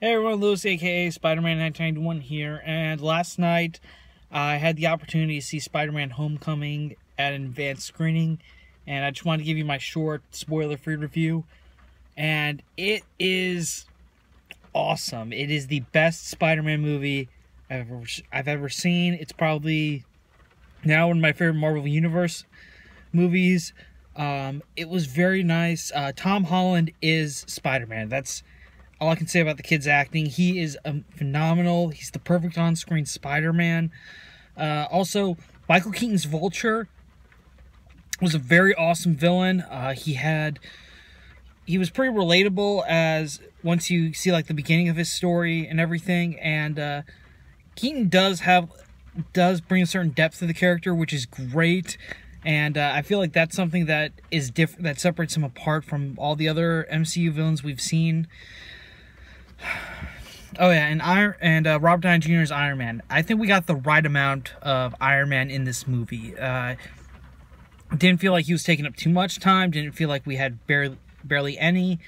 Hey everyone, Lewis aka Spider-Man 1991 here, and last night I had the opportunity to see Spider-Man Homecoming at an advanced screening, and I just wanted to give you my short, spoiler-free review, and it is awesome. It is the best Spider-Man movie I've ever seen. It's probably now one of my favorite Marvel Universe movies. It was very nice. Tom Holland is Spider-Man. That's all I can say about the kid's acting. He is phenomenal. He's the perfect on-screen Spider-Man. Also, Michael Keaton's Vulture was a very awesome villain. He was pretty relatable as once you see like the beginning of his story and everything. And Keaton does bring a certain depth to the character, which is great. And I feel like that's something that is different, that separates him apart from all the other MCU villains we've seen. Oh yeah, and Robert Downey Jr.'s Iron Man. I think we got the right amount of Iron Man in this movie. Didn't feel like he was taking up too much time. Didn't feel like we had barely any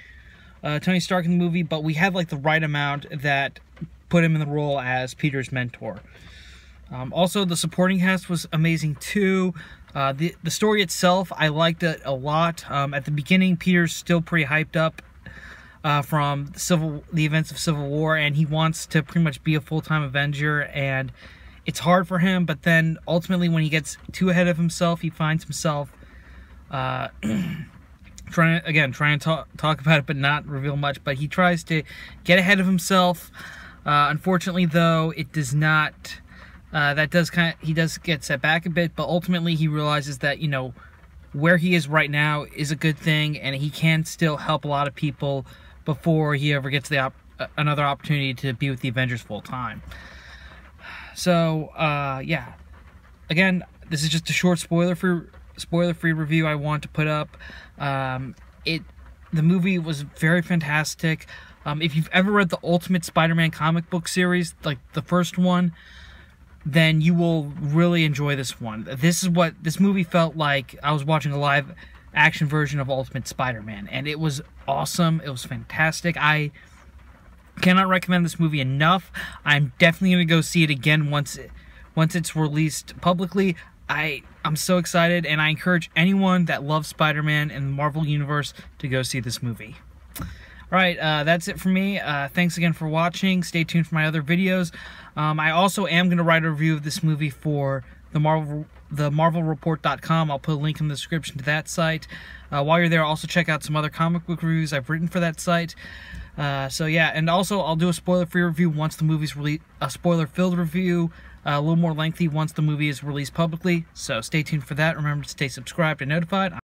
Tony Stark in the movie, but we had like the right amount that put him in the role as Peter's mentor. Also, the supporting cast was amazing too. The story itself, I liked it a lot. At the beginning, Peter's still pretty hyped up from the events of Civil War, and he wants to pretty much be a full-time Avenger, and it's hard for him, but then ultimately when he gets too ahead of himself, he finds himself trying to talk about it but not reveal much, but he tries to get ahead of himself. Unfortunately though, it does not, he does get set back a bit, but ultimately he realizes that, you know, where he is right now is a good thing, and he can still help a lot of people before he ever gets the another opportunity to be with the Avengers full time. So yeah, again, this is just a short spoiler-free review I want to put up. The movie was very fantastic. If you've ever read the Ultimate Spider-Man comic book series, like the first one, then you will really enjoy this one. This is what this movie felt like. I was watching a live action version of Ultimate Spider-Man, and it was awesome. It was fantastic. I cannot recommend this movie enough. I'm definitely going to go see it again once it's released publicly. I'm so excited, and I encourage anyone that loves Spider-Man and the Marvel Universe to go see this movie. Alright, that's it for me. Thanks again for watching. Stay tuned for my other videos. I also am going to write a review of this movie for the MarvelReport.com. I'll put a link in the description to that site. While you're there, also check out some other comic book reviews I've written for that site. So yeah, and also I'll do a spoiler-free review once the movie's released, a spoiler-filled review, a little more lengthy once the movie is released publicly. So stay tuned for that. Remember to stay subscribed and notified.